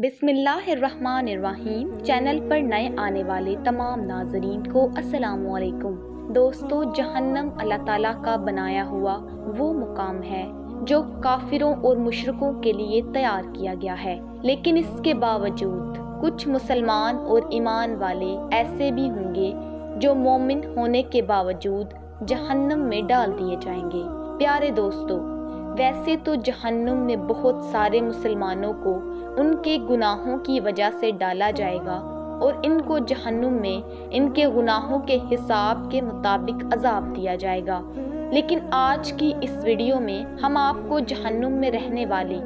بسم اللہ الرحمن الرحیم چینل پر نئے آنے والے تمام ناظرین کو السلام علیکم۔ دوستو، جہنم اللہ تعالیٰ کا بنایا ہوا وہ مقام ہے جو کافروں اور مشرکوں کے لیے تیار کیا گیا ہے، لیکن اس کے باوجود کچھ مسلمان اور ایمان والے ایسے بھی ہوں گے جو مومن ہونے کے باوجود جہنم میں ڈال دیے جائیں گے۔ پیارے دوستو، ویسے تو جہنم میں بہت سارے مسلمانوں کو ان کے گناہوں کی وجہ سے ڈالا جائے گا اور ان کو جہنم میں ان کے گناہوں کے حساب کے مطابق عذاب دیا جائے گا، لیکن آج کی اس ویڈیو میں ہم آپ کو جہنم میں رہنے والے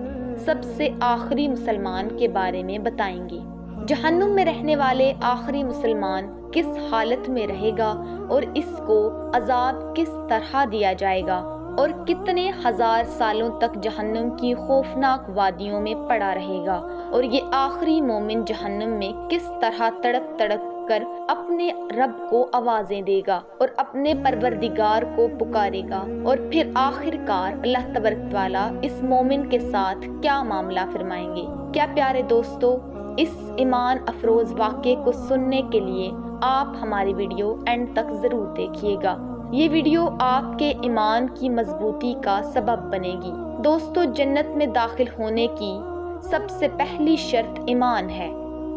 سب سے آخری مسلمان کے بارے میں بتائیں گے۔ جہنم میں رہنے والے آخری مسلمان کس حالت میں رہے گا اور اس کو عذاب کس طرح دیا جائے گا اور کتنے ہزار سالوں تک جہنم کی خوفناک وادیوں میں پڑا رہے گا، اور یہ آخری مومن جہنم میں کس طرح تڑپ تڑپ کر اپنے رب کو آوازیں دے گا اور اپنے پروردگار کو پکارے گا، اور پھر آخر کار اللہ تبارک تعالیٰ اس مومن کے ساتھ کیا معاملہ فرمائیں گے۔ کیا پیارے دوستو، اس ایمان افروز واقعے کو سننے کے لیے آپ ہماری ویڈیو اینڈ تک ضرور دیکھیے گا۔ یہ ویڈیو آپ کے ایمان کی مضبوطی کا سبب بنے گی۔ دوستو، جنت میں داخل ہونے کی سب سے پہلی شرط ایمان ہے۔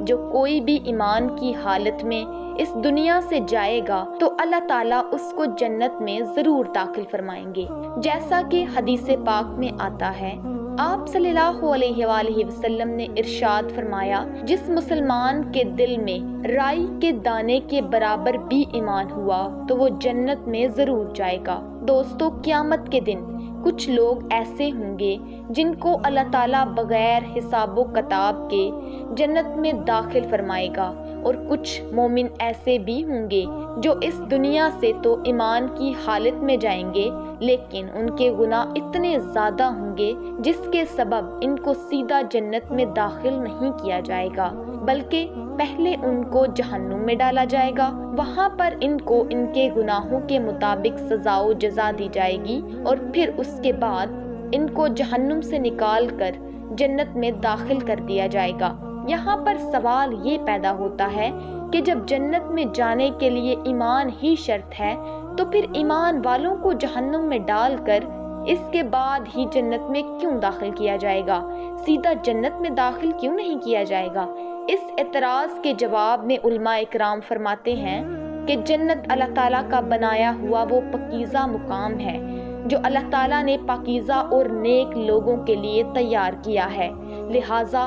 جو کوئی بھی ایمان کی حالت میں اس دنیا سے جائے گا تو اللہ تعالیٰ اس کو جنت میں ضرور داخل فرمائیں گے، جیسا کہ حدیث پاک میں آتا ہے۔ آپ صلی اللہ علیہ وآلہ وسلم نے ارشاد فرمایا، جس مسلمان کے دل میں رائی کے دانے کے برابر بھی ایمان ہوا تو وہ جنت میں ضرور جائے گا۔ دوستو، قیامت کے دن کچھ لوگ ایسے ہوں گے جن کو اللہ تعالیٰ بغیر حساب و کتاب کے جنت میں داخل فرمائے گا، اور کچھ مومن ایسے بھی ہوں گے جو اس دنیا سے تو ایمان کی حالت میں جائیں گے، لیکن ان کے گناہ اتنے زیادہ ہوں گے جس کے سبب ان کو سیدھا جنت میں داخل نہیں کیا جائے گا، بلکہ پہلے ان کو جہنم میں ڈالا جائے گا۔ وہاں پر ان کو ان کے گناہوں کے مطابق سزا و جزا دی جائے گی، اور پھر اس کے بعد ان کو جہنم سے نکال کر جنت میں داخل کر دیا جائے گا۔ یہاں پر سوال یہ پیدا ہوتا ہے کہ جب جنت میں جانے کے لیے ایمان ہی شرط ہے تو پھر ایمان والوں کو جہنم میں ڈال کر اس کے بعد ہی جنت میں کیوں داخل کیا جائے گا؟ سیدھا جنت میں داخل کیوں نہیں کیا جائے گا؟ اس اعتراض کے جواب میں علماء اکرام فرماتے ہیں کہ جنت اللہ تعالیٰ کا بنایا ہوا وہ پاکیزہ مقام ہے جو اللہ تعالیٰ نے پاکیزہ اور نیک لوگوں کے لیے تیار کیا ہے، لہٰذا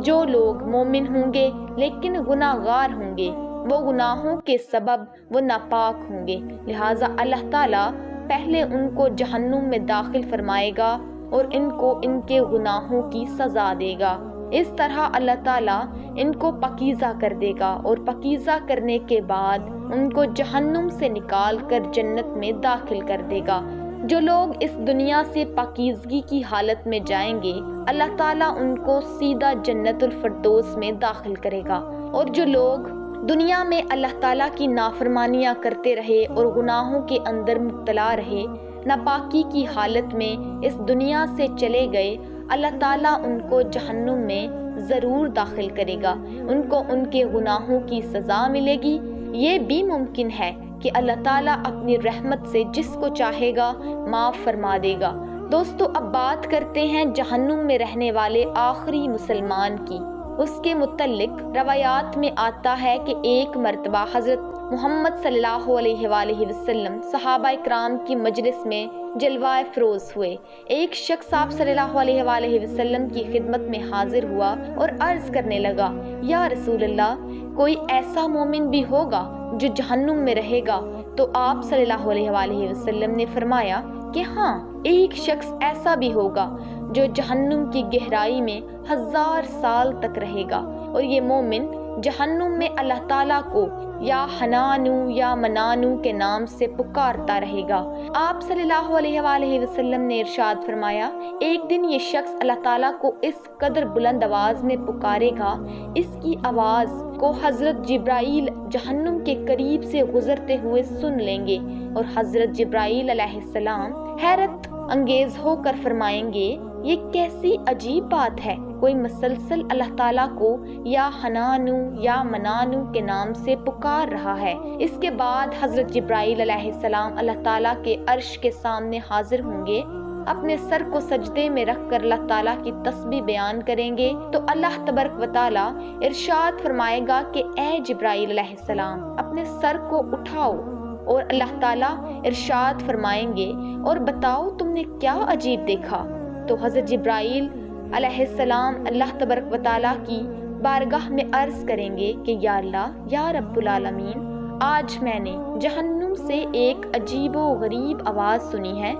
جو لوگ مومن ہوں گے لیکن گناہ گار ہوں گے، وہ گناہوں کے سبب وہ ناپاک ہوں گے، لہٰذا اللہ تعالیٰ پہلے ان کو جہنم میں داخل فرمائے گا اور ان کو ان کے گناہوں کی سزا دے گا۔ اس طرح اللہ تعالیٰ ان کو پاکیزہ کر دے گا، اور پاکیزہ کرنے کے بعد ان کو جہنم سے نکال کر جنت میں داخل کر دے گا۔ جو لوگ اس دنیا سے پاکیزگی کی حالت میں جائیں گے، اللہ تعالیٰ ان کو سیدھا جنت الفردوس میں داخل کرے گا، اور جو لوگ دنیا میں اللہ تعالیٰ کی نافرمانیاں کرتے رہے اور گناہوں کے اندر مبتلا رہے، ناپاکی کی حالت میں اس دنیا سے چلے گئے، اللہ تعالیٰ ان کو جہنم میں ضرور داخل کرے گا، ان کو ان کے گناہوں کی سزا ملے گی۔ یہ بھی ممکن ہے کہ اللہ تعالیٰ اپنی رحمت سے جس کو چاہے گا معاف فرما دے گا۔ دوستو، اب بات کرتے ہیں جہنم میں رہنے والے آخری مسلمان کی۔ اس کے متعلق روایات میں آتا ہے کہ ایک مرتبہ حضرت محمد صلی اللہ علیہ وآلہ وسلم صحابہ اکرام کی مجلس میں جلوہ فروز ہوئے۔ ایک شخص آپ صلی اللہ علیہ وآلہ وسلم کی خدمت میں حاضر ہوا اور عرض کرنے لگا، یا رسول اللہ، کوئی ایسا مومن بھی ہوگا جو جہنم میں رہے گا؟ تو آپ صلی اللہ علیہ وآلہ وسلم نے فرمایا کہ ہاں، ایک شخص ایسا بھی ہوگا جو جہنم کی گہرائی میں 1000 سال تک رہے گا، اور یہ مومن جہنم میں اللہ تعالیٰ کو یا حنانو یا منانو کے نام سے پکارتا رہے گا۔ آپ صلی اللہ علیہ وآلہ وسلم نے ارشاد فرمایا، ایک دن یہ شخص اللہ تعالیٰ کو اس قدر بلند آواز میں پکارے گا، اس کی آواز کو حضرت جبرائیل جہنم کے قریب سے گزرتے ہوئے سن لیں گے، اور حضرت جبرائیل علیہ السلام حیرت انگیز ہو کر فرمائیں گے، یہ کیسی عجیب بات ہے، کوئی مسلسل اللہ تعالیٰ کو یا حنانو یا منانو کے نام سے پکار رہا ہے۔ اس کے بعد حضرت جبرائیل علیہ السلام اللہ تعالیٰ کے عرش کے سامنے حاضر ہوں گے، اپنے سر کو سجدے میں رکھ کر اللہ تعالیٰ کی تسبیح بیان کریں گے تو اللہ تبارک و تعالیٰ ارشاد فرمائے گا کہ اے جبرائیل علیہ السلام اپنے سر کو اٹھاؤ، اور اللہ تعالیٰ ارشاد فرمائیں گے اور بتاؤ تم نے کیا عجیب دیکھا۔ تو حضرت جبرائیل علیہ السلام اللہ تبارک و تعالیٰ کی بارگاہ میں عرض کریں گے کہ یا اللہ یا رب العالمین، آج میں نے جہنم سے ایک عجیب و غریب آواز سنی ہے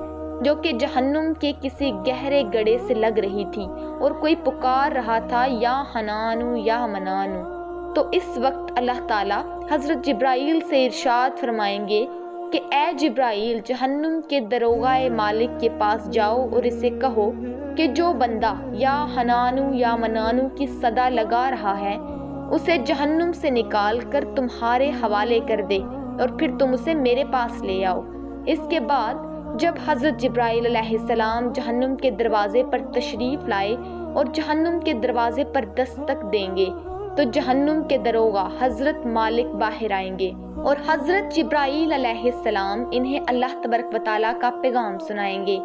جو کہ جہنم کے کسی گہرے گڑھے سے لگ رہی تھی، اور کوئی پکار رہا تھا یا حنانو یا منانو۔ تو اس وقت اللہ تعالیٰ حضرت جبرائیل سے ارشاد فرمائیں گے کہ اے جبرائیل، جہنم کے دروغہ مالک کے پاس جاؤ اور اسے کہو کہ جو بندہ یا حنانو یا منانو کی صدا لگا رہا ہے اسے جہنم سے نکال کر تمہارے حوالے کر دے، اور پھر تم اسے میرے پاس لے آؤ۔ اس کے بعد جب حضرت جبرائیل علیہ السلام جہنم کے دروازے پر تشریف لائے اور جہنم کے دروازے پر دستک دیں گے تو جہنم کے دروغہ حضرت مالک باہر آئیں گے، اور حضرت جبرائیل علیہ السلام انہیں اللہ تبارک و تعالیٰ کا پیغام سنائیں گے۔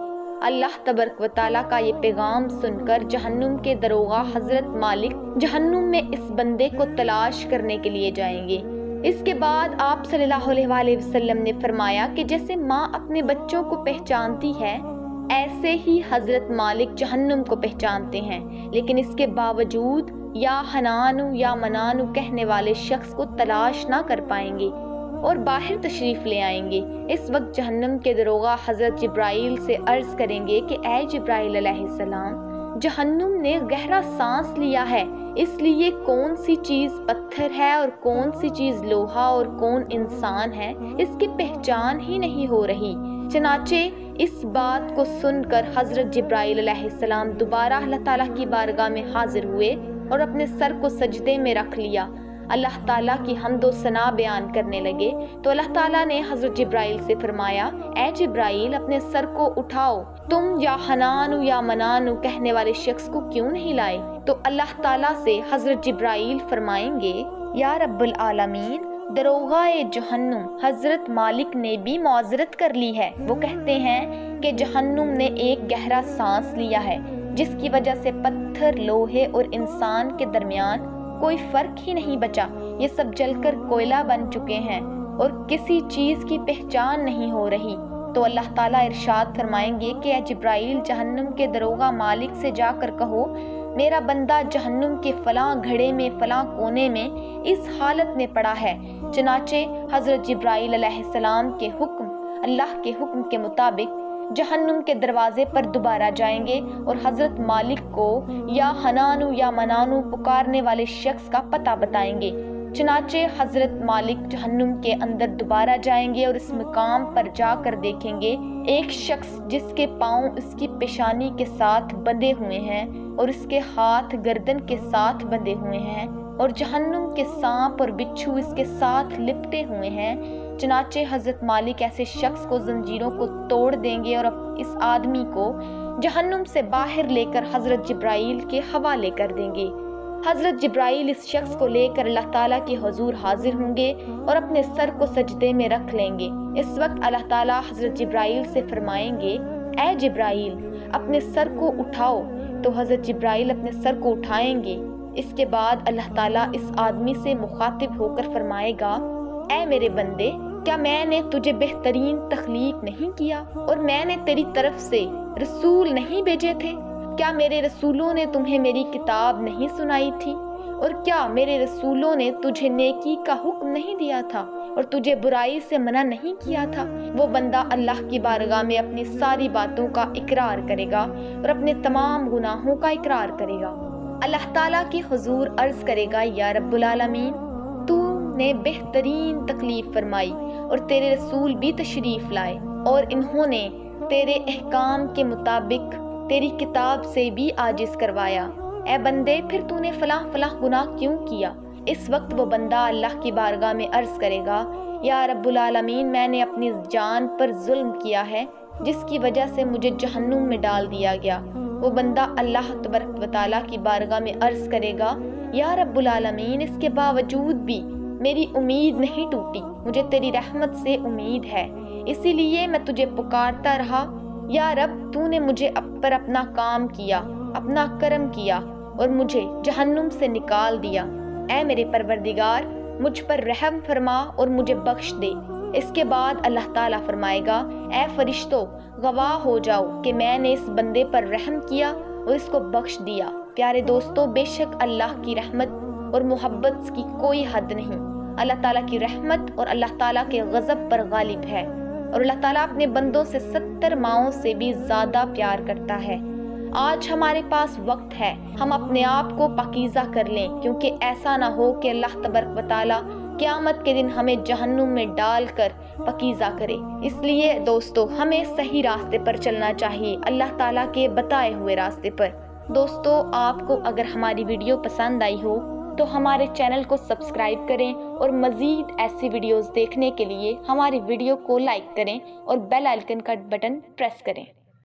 اللہ تبارک و تعالیٰ کا یہ پیغام سن کر جہنم کے دروغہ حضرت مالک جہنم میں اس بندے کو تلاش کرنے کے لیے جائیں گے۔ اس کے بعد آپ صلی اللہ علیہ وآلہ وسلم نے فرمایا کہ جیسے ماں اپنے بچوں کو پہچانتی ہے ایسے ہی حضرت مالک جہنم کو پہچانتے ہیں، لیکن اس کے باوجود یا حنانو یا منانو کہنے والے شخص کو تلاش نہ کر پائیں گے اور باہر تشریف لے آئیں گے۔ اس وقت جہنم کے دروغہ حضرت جبرائیل سے عرض کریں گے کہ اے جبرائیل علیہ السلام، جہنم نے گہرا سانس لیا ہے، اس لیے کون سی چیز پتھر ہے اور کون سی چیز لوہا اور کون انسان ہے اس کی پہچان ہی نہیں ہو رہی۔ چنانچہ اس بات کو سن کر حضرت جبرائیل علیہ السلام دوبارہ اللہ تعالیٰ کی بارگاہ میں حاضر ہوئے اور اپنے سر کو سجدے میں رکھ لیا، اللہ تعالیٰ کی حمد و ثنا بیان کرنے لگے۔ تو اللہ تعالیٰ نے حضرت جبرائیل سے فرمایا اے جبرائیل اپنے سر کو اٹھاؤ، تم یا حنانو یا منانو کہنے والے شخص کو کیوں نہیں لائے؟ تو اللہ تعالیٰ سے حضرت جبرائیل فرمائیں گے یا رب العالمین، دروغہ جہنم حضرت مالک نے بھی معذرت کر لی ہے۔ وہ کہتے ہیں کہ جہنم نے ایک گہرا سانس لیا ہے جس کی وجہ سے پتھر، لوہے اور انسان کے درمیان کوئی فرق ہی نہیں بچا، یہ سب جل کر کوئلہ بن چکے ہیں اور کسی چیز کی پہچان نہیں ہو رہی۔ تو اللہ تعالیٰ ارشاد فرمائیں گے کہ اے جبرائیل، جہنم کے دروغہ مالک سے جا کر کہو میرا بندہ جہنم کے فلاں گھڑے میں فلاں کونے میں اس حالت میں پڑا ہے۔ چنانچہ حضرت جبرائیل علیہ السلام کے حکم، اللہ کے حکم کے مطابق جہنم کے دروازے پر دوبارہ جائیں گے اور حضرت مالک کو یا حنانو یا منانو پکارنے والے شخص کا پتہ بتائیں گے۔ چنانچہ حضرت مالک جہنم کے اندر دوبارہ جائیں گے اور اس مقام پر جا کر دیکھیں گے ایک شخص جس کے پاؤں اس کی پیشانی کے ساتھ بندھے ہوئے ہیں اور اس کے ہاتھ گردن کے ساتھ بندھے ہوئے ہیں، اور جہنم کے سانپ اور بچھو اس کے ساتھ لپٹے ہوئے ہیں۔ چنانچہ حضرت مالک ایسے شخص کو زنجیروں کو توڑ دیں گے اور اس آدمی کو جہنم سے باہر لے کر حضرت جبرائیل کے حوالے کر دیں گے۔ حضرت جبرائیل اس شخص کو لے کر اللہ تعالیٰ کے حضور حاضر ہوں گے اور اپنے سر کو سجدے میں رکھ لیں گے۔ اس وقت اللہ تعالیٰ حضرت جبرائیل سے فرمائیں گے اے جبرائیل اپنے سر کو اٹھاؤ، تو حضرت جبرائیل اپنے سر کو اٹھائیں گے۔ اس کے بعد اللہ تعالیٰ اس آدمی سے مخاطب ہو کر فرمائے گا اے میرے بندے، کیا میں نے تجھے بہترین تخلیق نہیں کیا اور میں نے تیری طرف سے رسول نہیں بھیجے تھے؟ کیا میرے رسولوں نے تمہیں میری کتاب نہیں سنائی تھی؟ اور کیا میرے رسولوں نے تجھے نیکی کا حکم نہیں دیا تھا اور تجھے برائی سے منع نہیں کیا تھا؟ وہ بندہ اللہ کی بارگاہ میں اپنی ساری باتوں کا اقرار کرے گا اور اپنے تمام گناہوں کا اقرار کرے گا۔ اللہ تعالیٰ کی حضور عرض کرے گا یا رب العالمین، تو نے بہترین تکلیف فرمائی اور تیرے رسول بھی تشریف لائے اور انہوں نے تیرے احکام کے مطابق تیری کتاب سے بھی عاجز کروایا۔ اے بندے، پھر تو نے فلاں فلاں گناہ کیوں کیا؟ اس وقت وہ بندہ اللہ کی بارگاہ میں عرض کرے گا یا رب العالمین، میں نے اپنی جان پر ظلم کیا ہے جس کی وجہ سے مجھے جہنم میں ڈال دیا گیا۔ وہ بندہ اللہ تبارک و تعالیٰ کی بارگاہ میں عرض کرے گا، یا رب العالمین، اس کے باوجود بھی میری امید نہیں ٹوٹی، مجھے تیری رحمت سے امید ہے، اسی لیے میں تجھے پکارتا رہا۔ یا رب، تو نے مجھے پر اپنا کام کیا، اپنا کرم کیا اور مجھے جہنم سے نکال دیا۔ اے میرے پروردگار، مجھ پر رحم فرما اور مجھے بخش دے۔ اس کے بعد اللہ تعالیٰ فرمائے گا، اے فرشتوں، گواہ ہو جاؤ کہ میں نے اس بندے پر رحم کیا اور اس کو بخش دیا۔ پیارے دوستو، بے شک اللہ کی رحمت اور محبت کی کوئی حد نہیں۔ اللہ تعالیٰ کی رحمت اور اللہ تعالیٰ کے غضب پر غالب ہے، اور اللہ تعالیٰ اپنے بندوں سے 70 ماؤں سے بھی زیادہ پیار کرتا ہے۔ آج ہمارے پاس وقت ہے، ہم اپنے آپ کو پاکیزہ کر لیں، کیونکہ ایسا نہ ہو کہ اللہ تبارک و تعالیٰ قیامت کے دن ہمیں جہنم میں ڈال کر پاکیزہ کرے۔ اس لیے دوستو، ہمیں صحیح راستے پر چلنا چاہیے، اللہ تعالیٰ کے بتائے ہوئے راستے پر۔ دوستو، آپ کو اگر ہماری ویڈیو پسند آئی ہو تو ہمارے چینل کو سبسکرائب کریں، اور مزید ایسی ویڈیوز دیکھنے کے لیے ہماری ویڈیو کو لائک کریں اور بیل آئیکن کا بٹن پریس کریں۔